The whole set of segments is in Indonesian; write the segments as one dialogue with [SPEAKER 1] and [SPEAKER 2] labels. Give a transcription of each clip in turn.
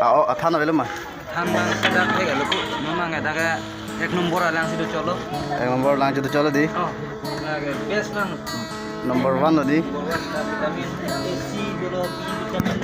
[SPEAKER 1] Athan avelo mah.
[SPEAKER 2] Tham mang dak thega luku mamang daga ek nombor alang sido cholo.
[SPEAKER 1] Ek nomor lang jatuh cholo di.
[SPEAKER 2] Oh. Lage best lang.
[SPEAKER 1] Number 1 lo di.
[SPEAKER 2] Vitamin C dulu vitamin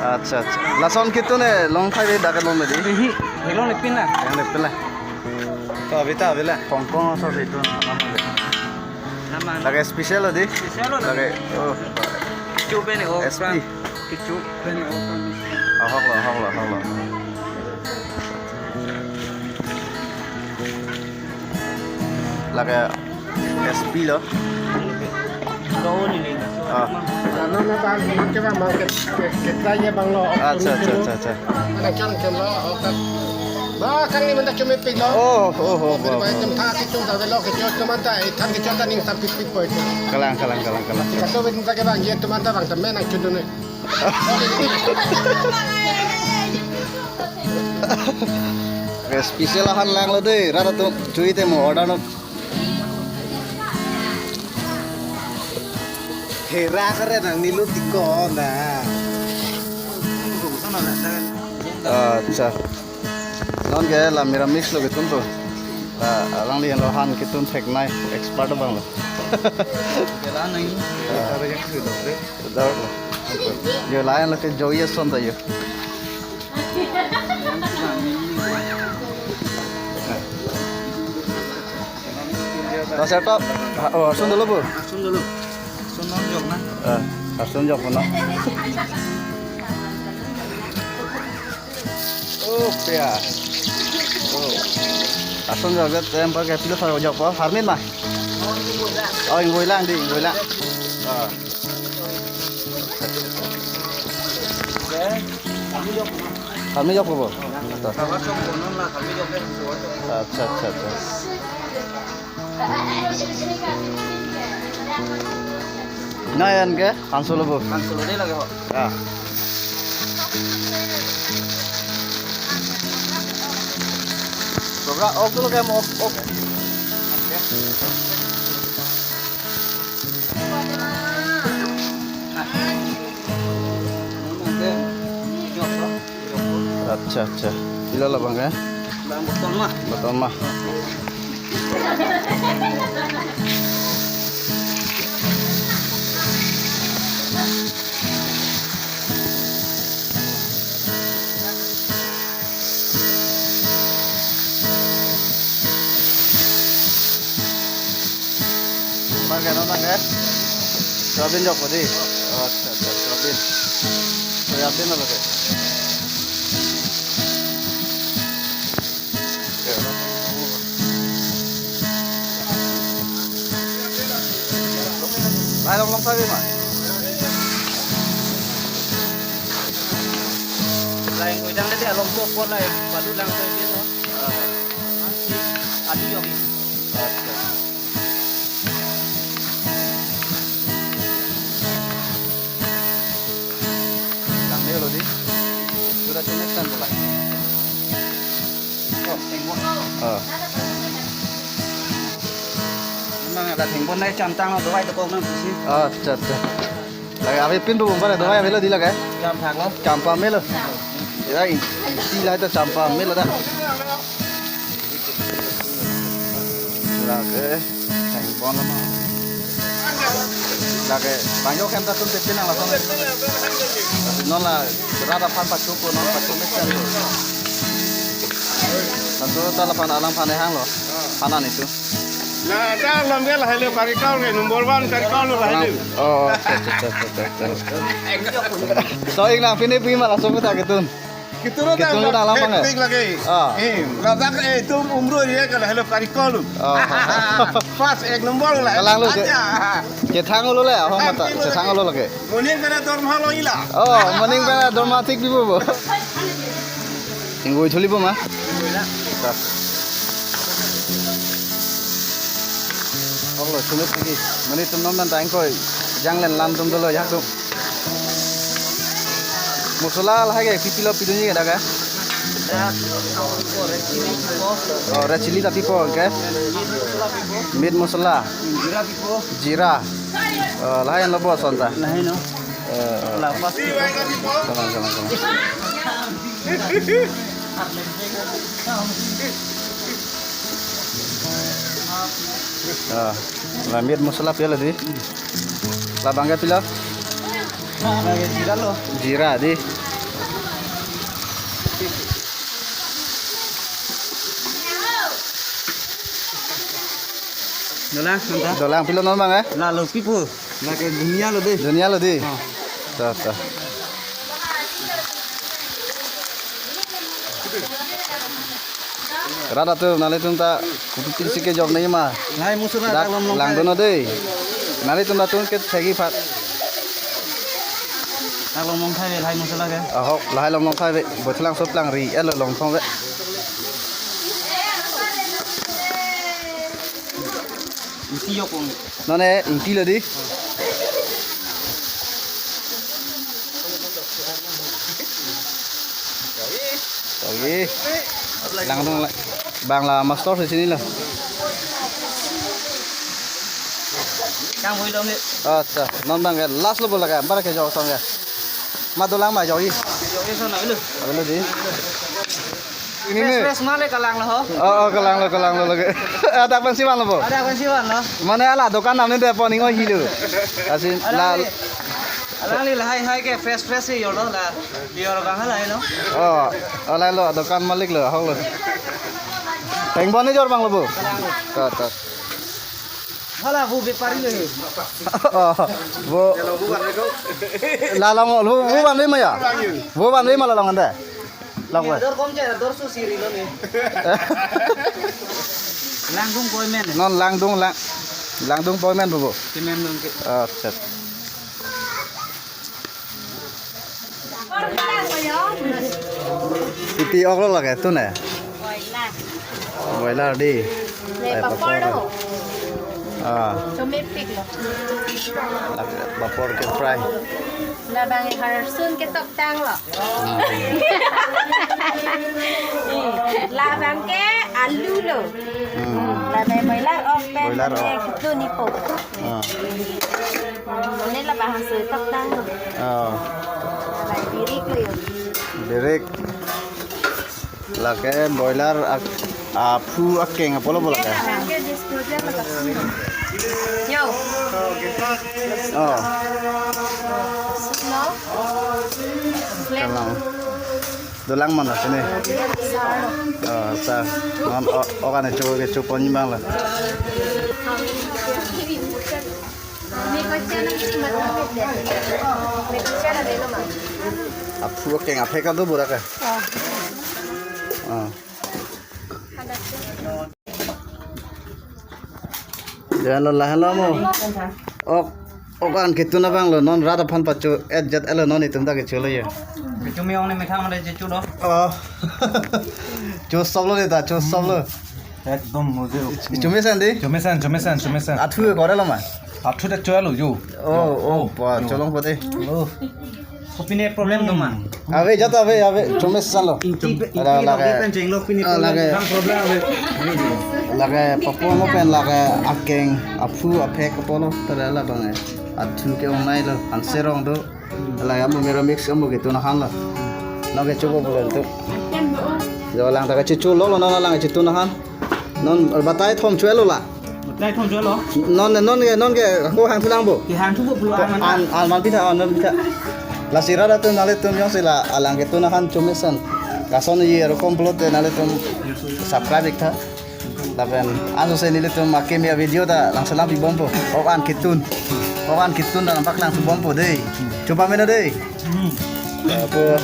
[SPEAKER 2] A.
[SPEAKER 1] Acha. Lason kitu ne long thai di daga long di.
[SPEAKER 2] Hi, hello lepin lah.
[SPEAKER 1] Yang lepela. To abita avela. Kongkong so itu.
[SPEAKER 2] Namang.
[SPEAKER 1] Lage special lo di.
[SPEAKER 2] Special lo.
[SPEAKER 1] Lage oh.
[SPEAKER 2] Kicu bene oh.
[SPEAKER 1] SP.
[SPEAKER 2] Kicu bene oh.
[SPEAKER 1] Hoglo. Lage SP lo.
[SPEAKER 2] Kau ni ni.
[SPEAKER 3] Ano na bang ke bang kaya bang lo.
[SPEAKER 1] Acha.
[SPEAKER 3] Ana kan lo okat. Ba kan ni manda cuma pilo.
[SPEAKER 1] Oh.
[SPEAKER 3] Ba jam tha ki chung ta lo ke jo teman ta than ki chon ta ning sampai pit point.
[SPEAKER 1] Kalang.
[SPEAKER 3] Ka so ben ta ke bang ye teman ta bang ta men ang chun ne.
[SPEAKER 1] Special ahan lang lo deh. Rara tu cuy te mau order no.
[SPEAKER 3] Hera kare nang nilu tiko na.
[SPEAKER 1] Acha. Non ke la mera mix lo gitu tuh. Alang lian lo han kitun tek nai expert bang lo.
[SPEAKER 2] Jalan ni.
[SPEAKER 3] Ada yang sudah deh.
[SPEAKER 1] Dah. Yo lain lo ke joyous son ta yo. Dah setup. Oh, asun dulu bu.
[SPEAKER 2] Asun dulu. Asun nonjok nah.
[SPEAKER 1] Asun jok mana? Oh, pia. Oh. Asun jok em pakai pilih saya jok apa? Harmin mah. Oh, ngoi lang di, ngoi lang. Harmin jok apa?
[SPEAKER 2] Kawan som konon lah kami jok kan suatu.
[SPEAKER 1] Acha. Nayan ke? Kansul bu.
[SPEAKER 2] Kan sudah dia lagi kok.
[SPEAKER 1] Soga off dulu kayak mau off. Acha. Bila lah bang ya?
[SPEAKER 2] Bang betul mah.
[SPEAKER 1] Pakai nonton ya? Soyabin jok tadi. Acha. Soyabin apa tuh? Long sabi mah.
[SPEAKER 2] Lain udang dia alom pokok lah yang baru lang saya dia no. Adi jok.
[SPEAKER 1] Lang dia lo di. Sudah cuma kan pula.
[SPEAKER 2] Oh, tengok. Memang ada tengok naik cantang lo doai tekok nang sih.
[SPEAKER 1] Acha. Lagi api pin bu bumbara doa ya melo di lagi.
[SPEAKER 2] Jam thang lo.
[SPEAKER 1] Campa melo. Ya ini lah itu campa melo dah. Lagi tengok lama. Lagi banyak kan tak tuntut pin langsung. Nolah berada pan pacuku non pacu mesin. Nanti telepon alang panehang lo. Panan itu.
[SPEAKER 3] Nah, dah lam dia lah hello kari kau ni nombor 1 kari kau lo lah hello.
[SPEAKER 1] Oh, so inglang pini pini malah semua tak ketun.
[SPEAKER 3] Kita lo dah
[SPEAKER 1] lama nggak?
[SPEAKER 3] Ping lagi. Ladak itu umroh dia kalau hello kari kau lo. Pas ek nombor lah.
[SPEAKER 1] Kalang lu. Cetang lu le, oh mata. Cetang lu lagi.
[SPEAKER 3] Muning kena dorm halo ila.
[SPEAKER 1] Oh, mending pernah dramatik di bu. Tinggu culi bu mah. Allah sulit lagi. Menit tum dan tangkoi. Jangan lan tum dulu ya tum. Musala lah ke pipilo pidunya ada ke? Oh, red chili tapi po ke? Meat musala. Jira. Lah yang lebih sonta.
[SPEAKER 2] Nah, no. Lapas.
[SPEAKER 1] Salam. Lamit masala pila di. Labangga pila.
[SPEAKER 2] Jira lo.
[SPEAKER 1] Jira di.
[SPEAKER 2] Dolang, nanta.
[SPEAKER 1] Dolang pila non bang eh?
[SPEAKER 2] Lalu pipu. Nak dunia lo deh.
[SPEAKER 1] Dunia lo di. Ta. Rada tu nali tu ta kupil sike job nahi ma.
[SPEAKER 2] Lai musuh nak
[SPEAKER 1] Dak
[SPEAKER 2] dalam
[SPEAKER 1] lang dono dei. Nali tu tu ke thegi phat.
[SPEAKER 2] Dalam long thai lai musuh lagi.
[SPEAKER 1] Ahok lai long long thai ve bothlang sop lang ri el long thong ve.
[SPEAKER 2] Isi yok pun.
[SPEAKER 1] None inti lo di. Oke. Langsung bang là master di sini lah.
[SPEAKER 2] Kang boleh dong ni.
[SPEAKER 1] Acha, non bang ke last lo bola ke, bara ke jauh song ke. Ma dolang ma jauh ni.
[SPEAKER 2] Jauh ni sana dulu.
[SPEAKER 1] Apa lo di? Ini ni.
[SPEAKER 2] Fresh mana kalang lah ho.
[SPEAKER 1] Oh, kelang lo lagi. Ada apa sih lo bo?
[SPEAKER 2] Ada apa sih wan lo?
[SPEAKER 1] Mana ala dokan namanya tu apa ningo hilu. Asin la.
[SPEAKER 2] Alang ni lah hai ke fresh sih yo lo lah. Biar bang lah lo.
[SPEAKER 1] Oh, ala lo dokan malik lo, hok lo. Pengbon ni jor bang lo bo. Kat.
[SPEAKER 2] Hala bu bepari lo.
[SPEAKER 1] Oh, bo. Lalang lo, bo ban ni ma ya? Bo ban ni ma lalang anda. Lag ba?
[SPEAKER 2] Dor kom cera, dor su siri lo ni. Langdung boy men.
[SPEAKER 1] Non langdung boy men bo.
[SPEAKER 2] Kimen dong ke.
[SPEAKER 1] Acha. Pipi ok lo lagi tu ne. Boiler di.
[SPEAKER 4] Này bà Paul đâu?
[SPEAKER 1] Ah,
[SPEAKER 4] Cho mẹ pick lo.
[SPEAKER 1] bapor ke fry.
[SPEAKER 4] Là bà nghe hà sơn cái tóc tang lo. Là bang cái alu lo. Là mẹ mày là ốc bên
[SPEAKER 1] Boiler
[SPEAKER 4] mẹ
[SPEAKER 1] ok.
[SPEAKER 4] tu ni po. Nên là bà hà sơn tóc tang lo.
[SPEAKER 1] Oh,
[SPEAKER 4] Là diri ko yun.
[SPEAKER 1] direct. Lah ke boiler phu akeng apa lo bola ke?
[SPEAKER 4] Kaya bang cái disposal là ka. Yo.
[SPEAKER 1] Oh,
[SPEAKER 4] No. Flip.
[SPEAKER 1] dolang mana sini?
[SPEAKER 4] Sar.
[SPEAKER 1] Oh, sa. Non orang itu ke cupo ni bang lah.
[SPEAKER 4] May kotse na mas matapit din. May kotse na din naman.
[SPEAKER 1] Phu akeng apa kan tu bola ke? Ah. Jangan lah mo. Okan kitu na bang lo non rada phan pachu adjat elo non itum ta ke chulo ye.
[SPEAKER 2] Cumi orang ni mereka mana je cudo.
[SPEAKER 1] Oh. Chu sablo de ta chu sablo.
[SPEAKER 2] Ekdom muze.
[SPEAKER 1] Chume sandi?
[SPEAKER 2] Cumesan.
[SPEAKER 1] Athu gore lo ma.
[SPEAKER 2] Athu dah cuai lo ju.
[SPEAKER 1] Oh, pa cholong pade.
[SPEAKER 2] Oh. Kopi ni problem tu man.
[SPEAKER 1] Ave jata ave chume san lo. Ada lage. Lage.
[SPEAKER 2] Problem ave.
[SPEAKER 1] Lage papo mo pen lage akeng aphu apek polo tada la bang. Athu ke online lo anserong do. Lage amu mero mix amu gitu na han lo. Lage chubo bolo tu. Jo lang ta ke chu lo lo na lang chu na han. Non batai thom chue lo la.
[SPEAKER 2] Đây thong cuai lo.
[SPEAKER 1] Non ke ko hang thulang bo.
[SPEAKER 2] Ki hang tu bu peluang man.
[SPEAKER 1] An man pita on pita. La sirada tu nale tum yang sila alang ke tu na han chumesan. Kason ye ro complot nale tum subscribe ikta. Laben anu se nile tum makem ya video ta lang salam di bompo. Okan kitun da nampak lang su bompo dei. Coba mena dei. Apa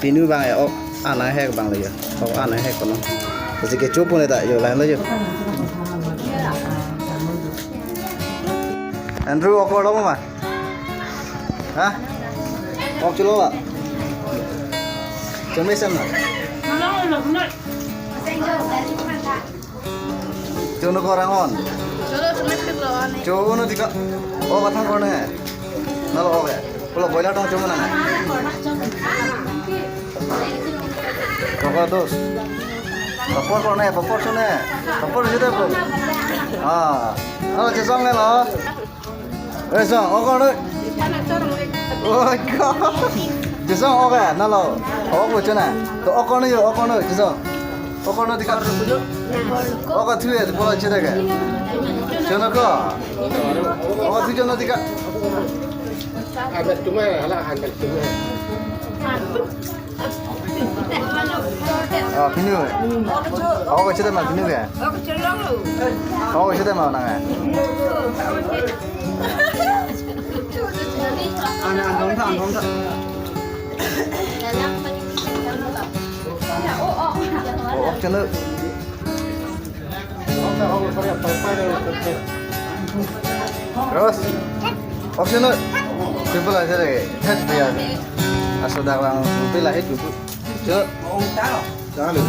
[SPEAKER 1] pinu bang ya ok anai hek bang le ya. Ok anai hek kono. Kasi ke chupo ne ta yo lain lo yo. Andrew ok lo ma. Hah? Ok chulo ba? Chumesan na. Chuno korangon.
[SPEAKER 4] Cholo cuma pick lo ane.
[SPEAKER 1] Chuno dika. Oh katang korne. Nalo oke. Pulo boiler dong cuma nana. Koko dos. Papor korne, papor sune. Papor sudah bro. Ah. Halo cesong le lo. Song, oh korne. Oh god. Jisong oke, nalo. Oke cina. To okono yo, jisong. Okono dika. Oke tuh ya, bola cina ke. Cina ko. Oke tuh cina dika.
[SPEAKER 3] Ada cuma ala handal cuma.
[SPEAKER 1] Oh, pinu. Oke cina mah pinu ke. Oke cina mah nang.
[SPEAKER 2] Ana andong ta.
[SPEAKER 1] Oke cina. Terus. Oke cina. Coba lah cina ke. Head biar. Asal dalam mobil lah itu. Cina.
[SPEAKER 3] Jangan lu.